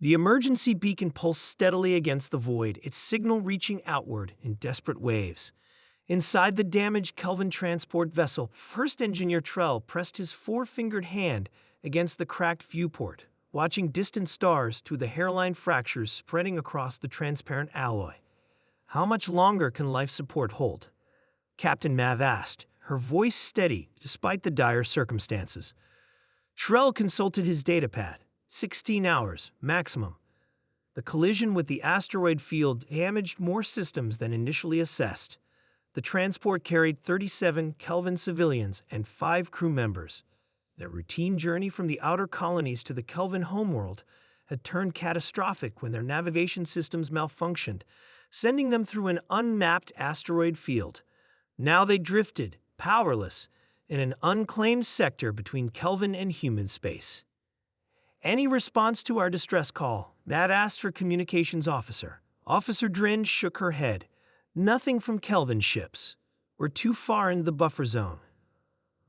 The emergency beacon pulsed steadily against the void, its signal reaching outward in desperate waves. Inside the damaged Kelvin transport vessel, First Engineer Trell pressed his four-fingered hand against the cracked viewport, watching distant stars through the hairline fractures spreading across the transparent alloy. How much longer can life support hold? Captain Mav asked, her voice steady despite the dire circumstances. Trell consulted his datapad. 16 hours, maximum. The collision with the asteroid field damaged more systems than initially assessed. The transport carried 37 Kelvin civilians and 5 crew members. Their routine journey from the outer colonies to the Kelvin homeworld had turned catastrophic when their navigation systems malfunctioned, sending them through an unmapped asteroid field. Now they drifted, powerless, in an unclaimed sector between Kelvin and human space. Any response to our distress call? Matt asked her communications officer. Officer Drin shook her head. Nothing from Kelvin ships. We're too far into the buffer zone.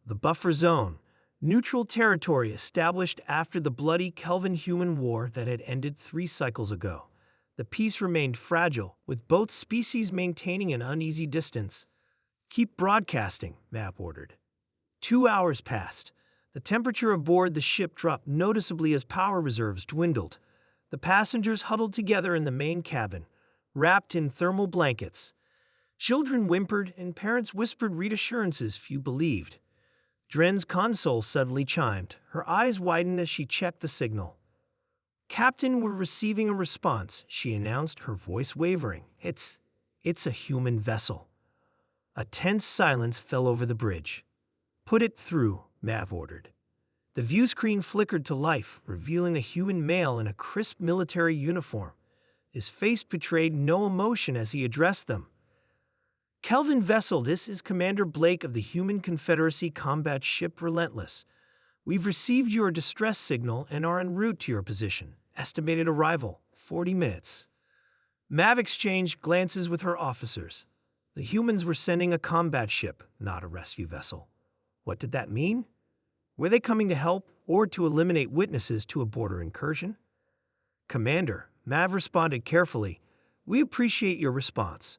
The buffer zone, neutral territory established after the bloody Kelvin-human war that had ended 3 cycles ago. The peace remained fragile, with both species maintaining an uneasy distance. Keep broadcasting, Matt ordered. 2 hours passed. The temperature aboard the ship dropped noticeably as power reserves dwindled. The passengers huddled together in the main cabin, wrapped in thermal blankets. Children whimpered and parents whispered reassurances few believed. Dren's console suddenly chimed. Her eyes widened as she checked the signal. Captain, we're receiving a response, she announced, her voice wavering. It's a human vessel. A tense silence fell over the bridge. Put it through, Mav ordered. The view screen flickered to life, revealing a human male in a crisp military uniform. His face betrayed no emotion as he addressed them. Kelvin vessel, this is Commander Blake of the Human Confederacy combat ship Relentless. We've received your distress signal and are en route to your position. Estimated arrival, 40 minutes. Mav exchanged glances with her officers. The humans were sending a combat ship, not a rescue vessel. What did that mean? Were they coming to help or to eliminate witnesses to a border incursion? Commander, Mav responded carefully, we appreciate your response.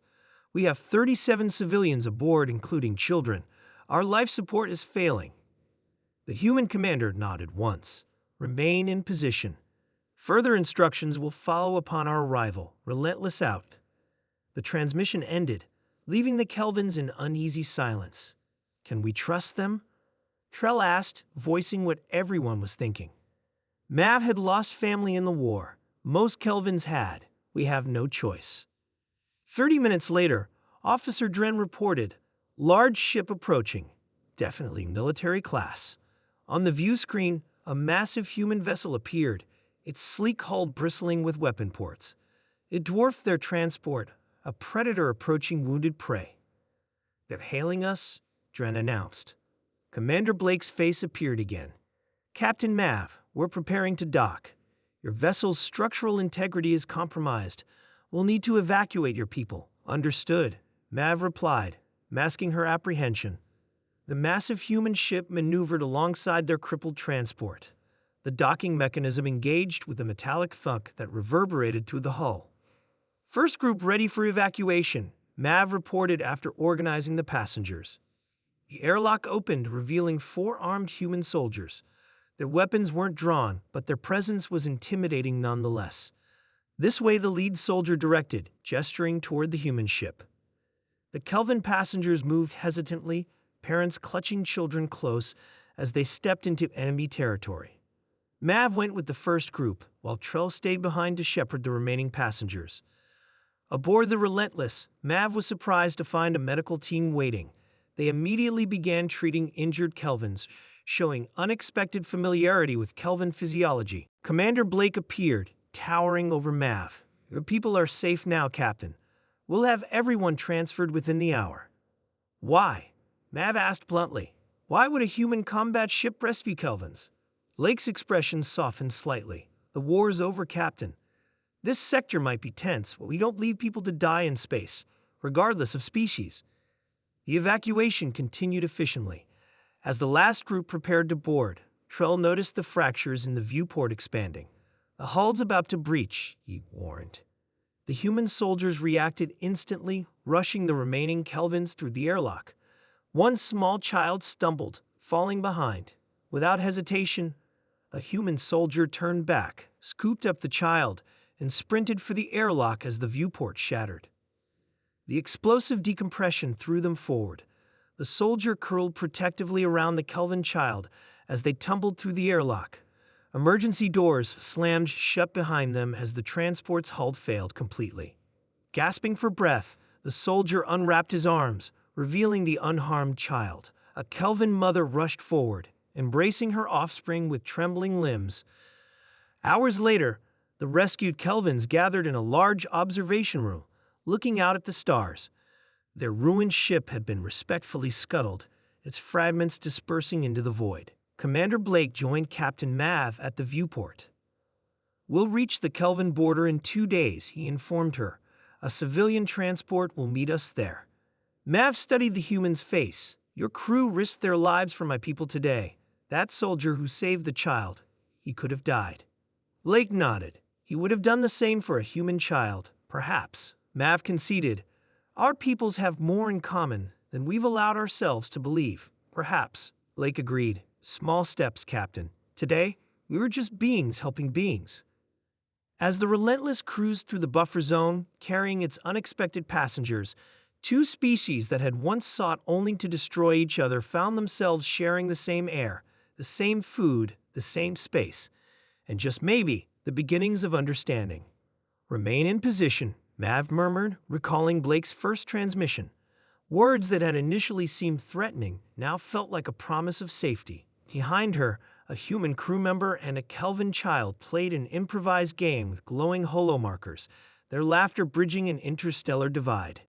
We have 37 civilians aboard, including children. Our life support is failing. The human commander nodded once. Remain in position. Further instructions will follow upon our arrival. Relentless out. The transmission ended, leaving the Kelvins in uneasy silence. Can we trust them? Trell asked, voicing what everyone was thinking. Mav had lost family in the war. Most Kelvins had. We have no choice. 30 minutes later, Officer Dren reported, large ship approaching, definitely military class. On the view screen, a massive human vessel appeared, its sleek hull bristling with weapon ports. It dwarfed their transport, a predator approaching wounded prey. They're hailing us, Dren announced. Commander Blake's face appeared again. Captain Mav, we're preparing to dock. Your vessel's structural integrity is compromised. We'll need to evacuate your people. Understood, Mav replied, masking her apprehension. The massive human ship maneuvered alongside their crippled transport. The docking mechanism engaged with a metallic thunk that reverberated through the hull. First group ready for evacuation, Mav reported after organizing the passengers. The airlock opened, revealing 4 armed human soldiers. Their weapons weren't drawn, but their presence was intimidating nonetheless. This way, the lead soldier directed, gesturing toward the human ship. The Kelvin passengers moved hesitantly, parents clutching children close as they stepped into enemy territory. Mav went with the first group, while Trell stayed behind to shepherd the remaining passengers. Aboard the Relentless, Mav was surprised to find a medical team waiting. They immediately began treating injured Kelvins, showing unexpected familiarity with Kelvin physiology. Commander Blake appeared, towering over Mav. Your people are safe now, Captain. We'll have everyone transferred within the hour. Why? Mav asked bluntly. Why would a human combat ship rescue Kelvins? Blake's expression softened slightly. The war's over, Captain. This sector might be tense, but we don't leave people to die in space, regardless of species. The evacuation continued efficiently. As the last group prepared to board, Trell noticed the fractures in the viewport expanding. "The hull's about to breach," he warned. The human soldiers reacted instantly, rushing the remaining Kelvins through the airlock. One small child stumbled, falling behind. Without hesitation, a human soldier turned back, scooped up the child, and sprinted for the airlock as the viewport shattered. The explosive decompression threw them forward. The soldier curled protectively around the Kelvin child as they tumbled through the airlock. Emergency doors slammed shut behind them as the transport's hull failed completely. Gasping for breath, the soldier unwrapped his arms, revealing the unharmed child. A Kelvin mother rushed forward, embracing her offspring with trembling limbs. Hours later, the rescued Kelvins gathered in a large observation room, looking out at the stars. Their ruined ship had been respectfully scuttled, its fragments dispersing into the void. Commander Blake joined Captain Mav at the viewport. "We'll reach the Kelvin border in 2 days," he informed her. "A civilian transport will meet us there." Mav studied the human's face. "Your crew risked their lives for my people today. That soldier who saved the child, he could have died." Blake nodded. "He would have done the same for a human child, perhaps," Mav conceded. "Our peoples have more in common than we've allowed ourselves to believe." "Perhaps," Blake agreed. "Small steps, Captain. Today, we were just beings helping beings." As the Relentless cruised through the buffer zone, carrying its unexpected passengers, two species that had once sought only to destroy each other found themselves sharing the same air, the same food, the same space, and just maybe the beginnings of understanding. "Remain in position," Mav murmured, recalling Blake's first transmission. Words that had initially seemed threatening now felt like a promise of safety. Behind her, a human crew member and a Kelvin child played an improvised game with glowing holo markers, their laughter bridging an interstellar divide.